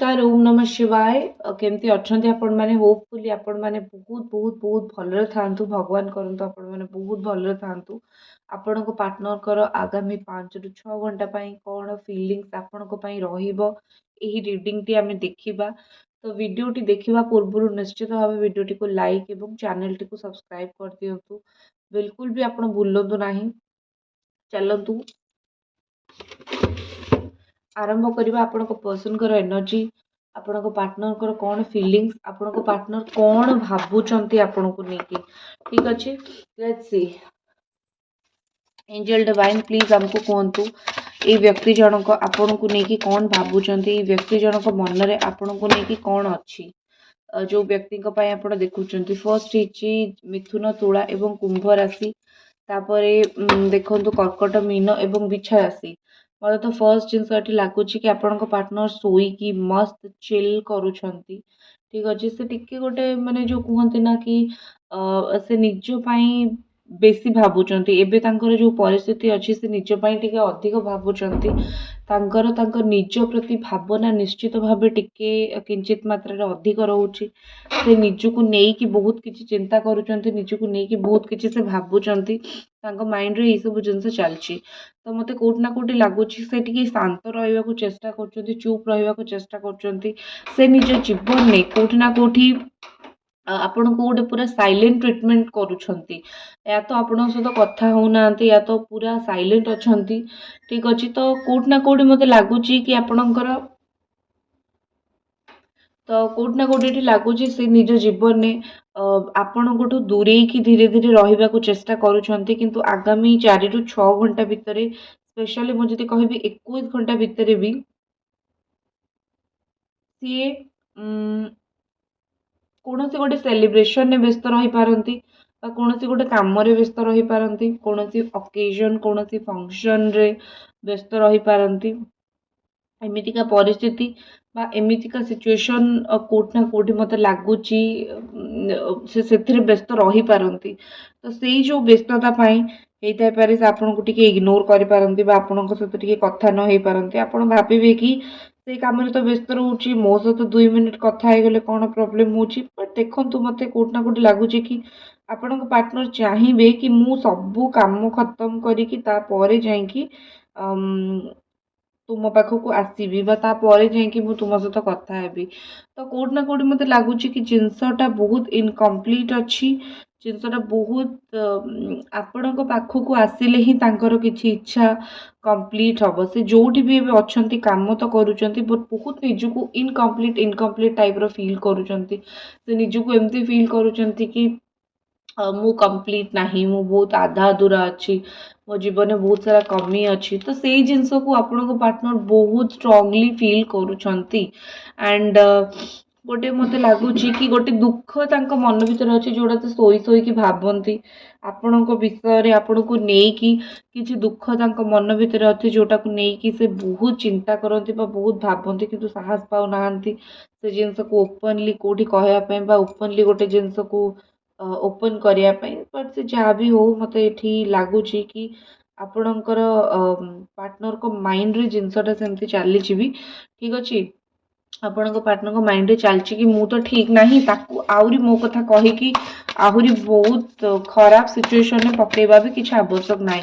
नमस्कार ओम नमः शिवाय केमती अच्छे आपण मैंने होपफुली आपण मैंने बहुत बहुत बहुत भलरे थांतु भगवान करंतु आपण मैंने बहुत भलरे थांतु आपण को पार्टनर कर आगामी 5 रु 6 घंटा पई कोन फीलिंग्स आपण को पई रहिबो एही रीडिंग टी आमे देखिबा। तो वीडियो टी देखिबा पूर्व निश्चित भाव वीडियो टी को लाइक एवं चैनल टी को सब्सक्राइब कर दियंतु। बिल्कुल भी आपण भूलंतु नाही। चलंतु आरंभ करवा आपण पर्सन कर एनर्जी आपण पार्टनर कर कौन फीलिंग्स आपण पार्टनर कौन भावुंट आपण को लेकिन ठीक अच्छे। Let's see angel divine please हमको कहतु ये व्यक्ति जनक आपण को लेकिन कौन भावुंट व्यक्ति जनक मन में आपण को लेकिन कौन अच्छी जो व्यक्ति आप देखुं फर्स्ट हिची मिथुन तुला एवं कुंभ राशि तापरे देखु कर्कट मीन एवं बिछा राशि। मतलब तो फर्स्ट जिनस लगुच कि आपण पार्टनर शोईकी मस्त चिल करुछंती ठीक अच्छे। से टिके गोटे माने जो कहते ना कि से निज पाई बेसी भावुंट एवं जो परिस्थिति अच्छी से निज पाई टिके अधिक भावुंट तांकर निज प्रति भावना निश्चित भाव टिके किंचित मात्रा अधिक रोचे से निजको नेकी बहुत किसी चिंता करुँच निजको नेकी बहुत किसी से भावुंट माइंड रे सब जिनस चलती। तो मत कोटि ना कोटि लगुच से टी शांत रहा चेष्टा कर चुप रहा चेष्टा कर निज जीवन में कोटि ना कोटि आपण को गोटे पूरा साइलेंट ट्रिटमेंट करुछंती या तो आपण सहित कथा होना या तो पूरा साइलेंट अच्छी ठीक अच्छे। तो कोटि ना कोटि मत लगुच कि आपणकर तो कोटि ना कोटि लगुच से निज जीवन में आपण दूरे की धीरे धीरे रहा चेष्टा करुछंती किंतु आगामी 4 रु 6 घंटा भितर स्पेशली मुझे कहबी 21 घंटा भितर भी सी कौन से गोटे सेलिब्रेशन में व्यस्त रही पारती कौन से गोटे कम व्यस्त रही पारती कौन सी ओकेजन कौन सी फंक्शन रे व्यस्त रही पारती एमितिका परिस्थिति बा एमितिका सिचुएशन कोट ना कोटि मत लगुच से व्यस्त रही पारती। तो से जो व्यस्तता होता पारे से आपन को टिके इग्नोर करि पारंती बा आपन को सहित टिके कथा न होई पारंती। आपन भाबिबे कि से काम रे तो व्यस्त रहउची मो सहित 2 मिनिट कथा हे गेले कोन प्रॉब्लम होची बट देखंतु मते कोट ना कोटि लागुची कि आपन को पार्टनर चाहिए कि मु सब काम खत्म करी कि ता परे जाई कि तुम पाखक आसबि जाकि तुम सहित कथा हेबी। तो कोट ना कोट मत लगुच कि जिनसटा बहुत इनकम्प्लीट अच्छी जिनसटा बहुत आपण पाखक आसिले ही तांकर किछि इच्छा कंप्लीट हम से जोटी भी अच्छा कम तो करुँच बहुत निजको इनकम्प्लीट टाइप रो फील करुँच से निजको एमती फील करुँच कि मु कंप्लीट नहीं मु बहुत आधा अधूरा अच्छी मो जीवन में बहुत सारा कमी अच्छी। तो से जिनस को आपण को पार्टनर बहुत स्ट्रांगली फील करुँच एंड गोटे मत लगुच कि गोटे दुख तांको मन भीतर अच्छे जोड़ा तो शोई कि भावती आपण विषय आपण को लेकिन किसी दुख तांको मन भीतर अच्छे जोटा को लेकिन से बहुत चिंता करती बहुत भावती किंतु साहस पाऊ ना से जिनस को ओपनली कोठी कहवाई ओपनली गोटे जिनस को ओपन करने बट से जहाँ भी हो मत ये लगुच कि आपणकर पार्टनर को माइंड रे जिनसटा सेमती चली भी ठीक अच्छे। आपण पार्टनर को माइंड रे चलची कि मु तो ठीक नहीं ताकू आउरी मो कथा कहीकि आहुरी बहुत खराब सिचुएशन में पकेबा भी किसी आवश्यक नहीं।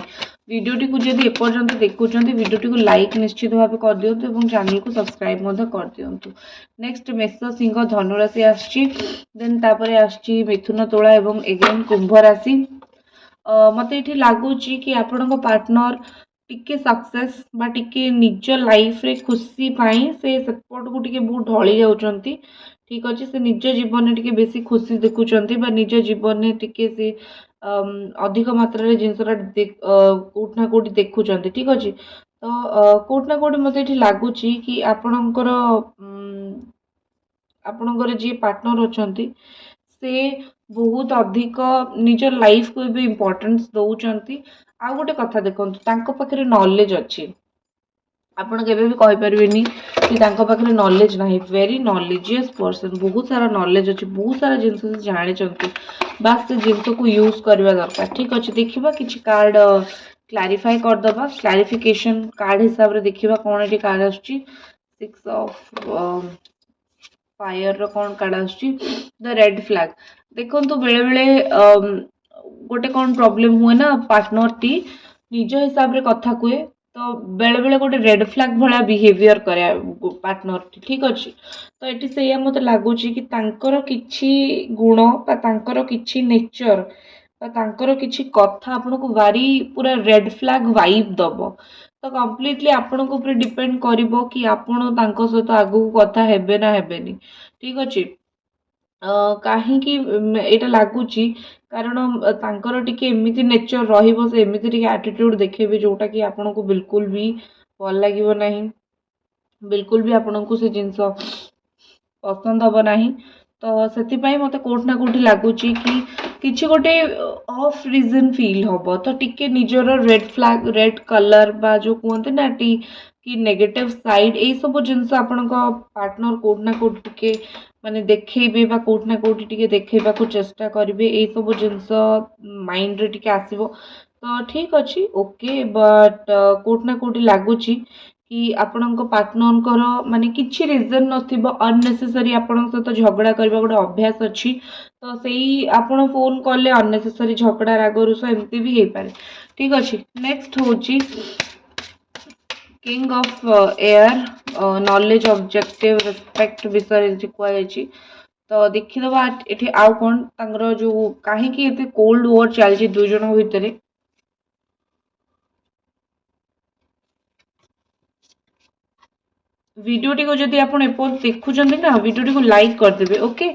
वीडियोटी को जब एपर्यंत देखुं वीडियोटी को लाइक निश्चित भाव कर दिंतु और चैनल को सब्सक्राइब कर दिंतु। नेक्स्ट मेष सिंह धनुराशि आसची देन तापरे आसची मिथुन तुला एवं एगेन कुंभ राशि। मत ये लगुच कि आपण पार्टनर टिके सक्सेस बा टिके निज लाइफ रे खुशी पाई से सेपट को टिके बहुत ढली जाउचंती ठीक अच्छे। से निज जीवन में टिके बेसी खुशी देखुचंती बा निज जीवन में टिके से अधिक मात्रा जिनसटा कोट ना कोटि देखुचंती ठीक अच्छे। तो कोट ना कोटि मत ये लगुच कि आपणकर आपणकर जी पार्टनर अच्छी से बहुत अधिक निज लाइफ को भी इम्पोर्टेंस दौरान। आ गोटे कथा देखो पाखे नॉलेज अच्छी आपड़ के कहीपरेनि कि पाखे नॉलेज ना वेरी नॉलेजियस पर्सन बहुत सारा नॉलेज अच्छी बहुत सारा जिनस से जानी बास से जिनस को यूज करवा दरकार ठीक अच्छे। देखा कि कार्ड क्लारिफाई करदे क्लारिफिकेशन कार्ड हिसाब से देखा कौन ये कार्ड आसुची सिक्स ऑफ फायर कौन कार्ड आसुची द रेड फ्लैग देखो बेले बेले गोटे कौन प्रॉब्लम हुए ना पार्टनर टी निज हिसाब रे कथा कुए तो बेले बेले गोटे रेड फ्लैग भला बिहेवियर करे पार्टनर टी ठीक अच्छे तो ये से मत लगुच कि तांकर किछि गुण बा तांकर किछि नेचर बा तांकर किछि कथा आपनको भारी पूरा रेड फ्लैग वाइब दब तो कम्प्लीटली आपण ऊपर डिपेंड करिवो कि आपण तांको सहित आगु कथा हेबे ना हेबेनी ठीक अच्छे काहींकि एटा लागुची कारण तांकर टिके एमिति नेचर रहिबो से एमिति टिके एटीट्यूड देखेबे जोटा कि आपनको बिल्कुल भी भल लागिबो नाही बिल्कुल भी आपनको से जिंस पसंद हम ना तो से मत कोट ना कोठी लगुच कि किसी गोटे ऑफ रीजन फील हम तो टिके निजर रेड फ्लैग रेड कलर बा जो कहते ना कि नेगेटिव साइड यही सब जिनस आपण पार्टनर कोट ना कोट टिके माने देखेबे बा कोट ना कोठी टिके देखेबा को चेष्टा करिवे एई सब जिनस माइंड रे टिके आसीबो तो ठीक अच्छी ओके बट कोट ना कोठी लागुची कि आपणक पार्टनर माने किछि रीजन नथिबो अननेसेसरी आपन सहित झगड़ा करबा गोटे अभ्यास अच्छी तो सेही आपण फोन कले अननेसेसरी झगड़ा राग रुष एमती भी हो पारे ठीक अच्छे नेक्स्ट होची king of air knowledge objective respect विषय कहुई तो देखीदबा ये आउ कौन तांकर जो कहीं कोल्ड वॉर चलती दुई जन भितर वीडियोटी को जदि आप देखुं ना वीडियोटी को लाइक करदेवे ओके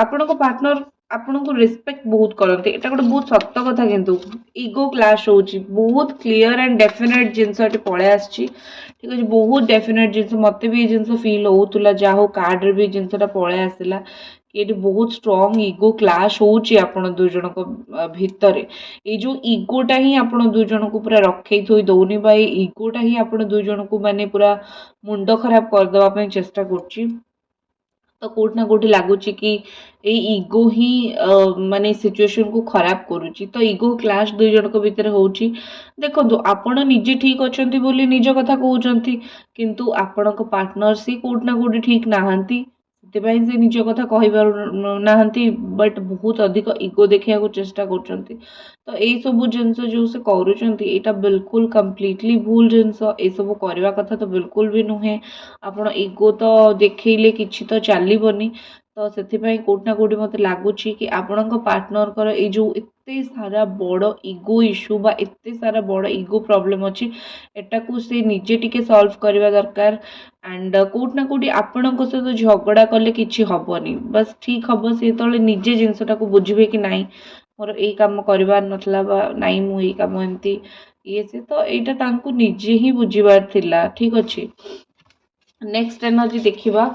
आपण को पार्टनर आपण को रिस्पेक्ट बहुत करते एटा गोटे बहुत सत्य कथा किंतु इगो क्लाश होची बहुत क्लियर एंड डेफिनेट जिनस पळे आछि ठीक अछि बहुत डेफिनेट जिनस मते भी जिनस फील होतुला जा हो कार्ड रे भी जिनसटा पळे आसिला कि ये बहुत स्ट्रांग इगो क्लाश होची आपण दु जन को भितर ये जो इगोटा ही आपण दु जन को पूरा रखे थोई दौनी बा इगोटा ही आपण दु जन को माने पूरा मुंड खराब कर देबा पे चेष्टा करची तो कोट ना कोठी लागुची कि ए इगो ही माने सिचुएशन को खराब करूची तो इगो क्लाश दुई जन को भीतर होची देखो आपण निजे ठीक अछंती बोली निज कथा कहउचंती किंतु आपण को पार्टनर सी कोट ना कोठी ठीक नाहंती से निज कथा कह बट बहुत अधिक इगो देखा चेष्टा कर तो यही सब जिनस जो से करुँचा बिल्कुल कम्प्लीटली भूल जिनस ये सब करवा कथा तो बिल्कुल भी नुहे आपण इगो तो देखले कि तो चलनी तो से कोट ना कोटी मत लगुच कि आपण पार्टनर कर ये जो एते सारा बड़ इगो इश्यू बा एते सारा बड़ इगो प्रॉब्लम अच्छी एटा को से निजे टिके सॉल्व करवा दरकार एंड कोट ना कोटी आपण सहित झगड़ा कले किछि हबनी बस ठीक हम सी तले निजे जिनसटा को बुझे कि नाई मोर यही कम करवार नथला बा नाई मु यही कम एमती ये से तो यहाँ तांको निजे ही बुझीबार थिला ठीक अच्छे नेक्स्ट एनर्जी देखिबा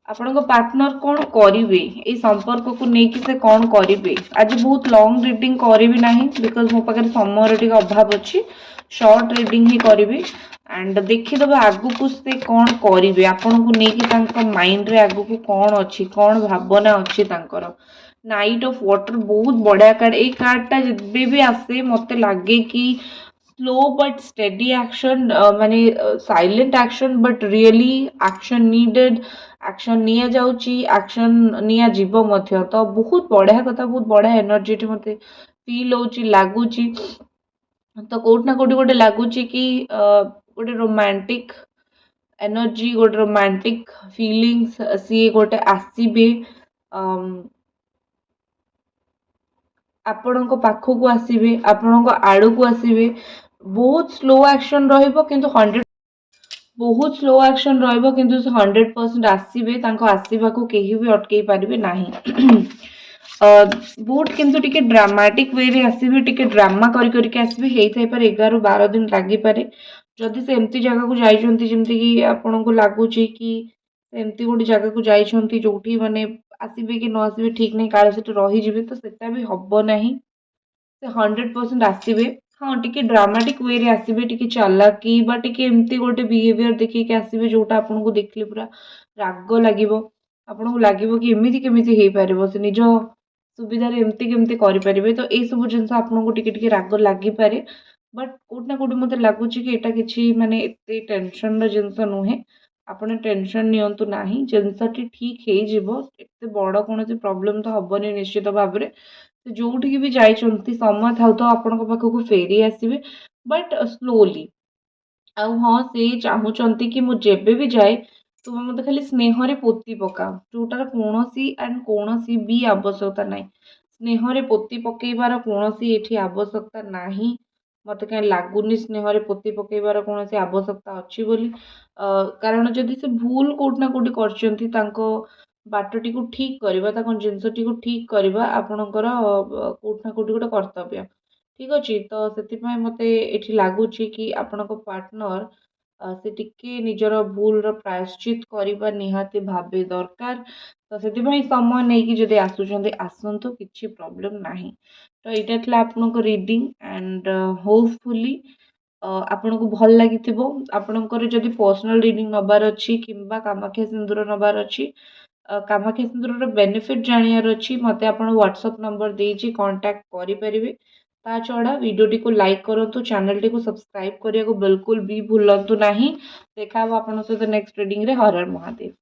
आपण पार्टनर कौन करेंगे ये संपर्क को लेकिन से कौन करेंगे आज बहुत लॉन्ग रीडिंग करी ना बिकज मो पाखे समय टे अभाव अच्छी शॉर्ट रीडिंग ही करी एंड देखीदे आगु को से कौन करेंगे आपण को लेकिन माइंड रे आगु को कौन अच्छी कौन भावना अच्छी नाइट ऑफ वाटर बहुत बढ़िया कार्ड ये कार्डटा जब भी आसे मत लगे कि स्लो बट स्टेडी एक्शन माने silent action but really action needed action निया जाउची एक्शन निया जीव मध्य तो बहुत बढ़िया कथा बहुत बढ़िया एनर्जी मत फील होची लागुची तो कोट ना कोटी गोटे लगुच कि गोटे रोमांटिक एनर्जी गोटे रोमांटिक फीलिंग्स सी गोटे आसबे आपण पाखक आसबे आपण आड़ को आसबे बहुत स्लो एक्शन रहिबो 100 बहुत स्लो एक्शन रहिबो 100% आसबे आसवा को कहीं भी अटकई पारे ना बहुत किंतु टिके ड्रामाटिक वे रे आसबे टिके ड्रामा करके आसबे हेई थाई पारे 11-12 दिन लगी पारे जदि से एमती जगह को जाइछंती जेमती कि आपन को लागुची कि एमती गोटे जगह को जाइछंती जोठी माने आसबे कि न आसबे ठीक नहीं काले से रही जिवे तो सेटा भी हबो नहीं से 100% आसबे हाँ टिके ड्रामाटिक वे रे आसबे टिके चालाकी बा टिके एमती गोटे बिहेवियर देखिए आसबे जोटा आपन को देखले पूरा राग लागिवो आपन को लागिवो कि एमिति केमिति हेई पारिबो से निज सुविधा एमती केमती करें तो यही सब जिन आपको टिके राग लगी पारे बट कोउठ ना कोउठ मते लागुची कि एटा किछि माने एते टेंशन रो जिंस नुहे आपण टेंशन नियंतु नाही जिनसटी ठीक हे जिवो एते बड़ कोनोसी प्रॉब्लम तो हबनी निश्चित भाव रे जोठी भी जाइछंती समय थाउ तो आपनको पाखକୁ फेरी आसीबे बट स्लोली ଆଉ ହଁ ସେ ଚାହୁଁଛନ୍ତି କି ମୁଁ ଯେବେ ବି ଯାଏ ତୁମେ ମୋତେ ଖାଲି ସ୍ନେହରେ ପୋତି ପକାଅ ଯୋଉଟାର କୌଣସି କୌଣସି ବି ଆବଶ୍ୟକତା ନାହିଁ ସ୍ନେହରେ ପୋତି ପକେଇବାର କୌଣସି ଏଠି ଆବଶ୍ୟକତା ନାହିଁ ମୋତେ କାହିଁ ଲାଗୁନି ସ୍ନେହରେ ପୋତି ପକେଇବାର କୌଣସି ଆବଶ୍ୟକତା ଅଛି ବୋଲି କାରଣ ଯଦି ସେ ଭୁଲ କୋଉଠି ନା କୋଉଠି କରିଛନ୍ତି ତାଙ୍କ ବାଟଟିକୁ ଠିକ୍ କରିବା ତାଙ୍କ ଜିନିଷଟିକୁ ଠିକ୍ କରିବା ଆପଣଙ୍କର କୋଉଠି ନା କୋଉଠି ଗୋଟେ କର୍ତ୍ତବ୍ୟ ଠିକ୍ ଅଛି ତ ସେଥିପାଇଁ ମୋତେ ଏଠି ଲାଗୁଛି କି ଆପଣଙ୍କ ପାର୍ଟନର ସେ ଟିକେ ନିଜର ଭୁଲର ପ୍ରାୟଶ୍ଚିତ କରିବା ନିହାତି ଭାବେ ଦରକାର ତ ସେଥିପାଇଁ ସମୟ ନେଇକି ଯଦି ଆସୁଛନ୍ତି ଆସନ୍ତୁ କିଛି ପ୍ରୋବ୍ଲେମ୍ ନାହିଁ ତ ଏଇଟା ଥିଲା ଆପଣଙ୍କ ରିଡ଼ିଂ ଆଣ୍ଡ ହୋପଫୁଲି ଆପଣଙ୍କୁ ଭଲ ଲାଗିଥିବ ଆପଣଙ୍କର ଯଦି ପର୍ସନାଲ ରିଡ଼ିଂ ନେବାର ଅଛି କିମ୍ବା କାମାକ୍ଷା ସିନ୍ଦୁର ନେବାର ଅଛି କାମାକ୍ଷା ସିନ୍ଦୁରର ବେନିଫିଟ୍ ଜାଣିବାର ଅଛି ମୋତେ ଆପଣ ହ୍ୱାଟ୍ସଆପ୍ ନମ୍ବର ଦେଇଛି କଣ୍ଟାକ୍ଟ କରିପାରିବେ ତା ଛଡ଼ା ଭିଡ଼ିଓଟିକୁ ଲାଇକ୍ କରନ୍ତୁ ଚ୍ୟାନେଲଟିକୁ ସବସ୍କ୍ରାଇବ୍ କରିବାକୁ ବିଲକୁଲ ବି ଭୁଲନ୍ତୁ ନାହିଁ ଦେଖା ହେବ ଆପଣଙ୍କ ସହିତ ନେକ୍ସଟ ରିଡ଼ିଂରେ ହର ହର ମହାଦେବ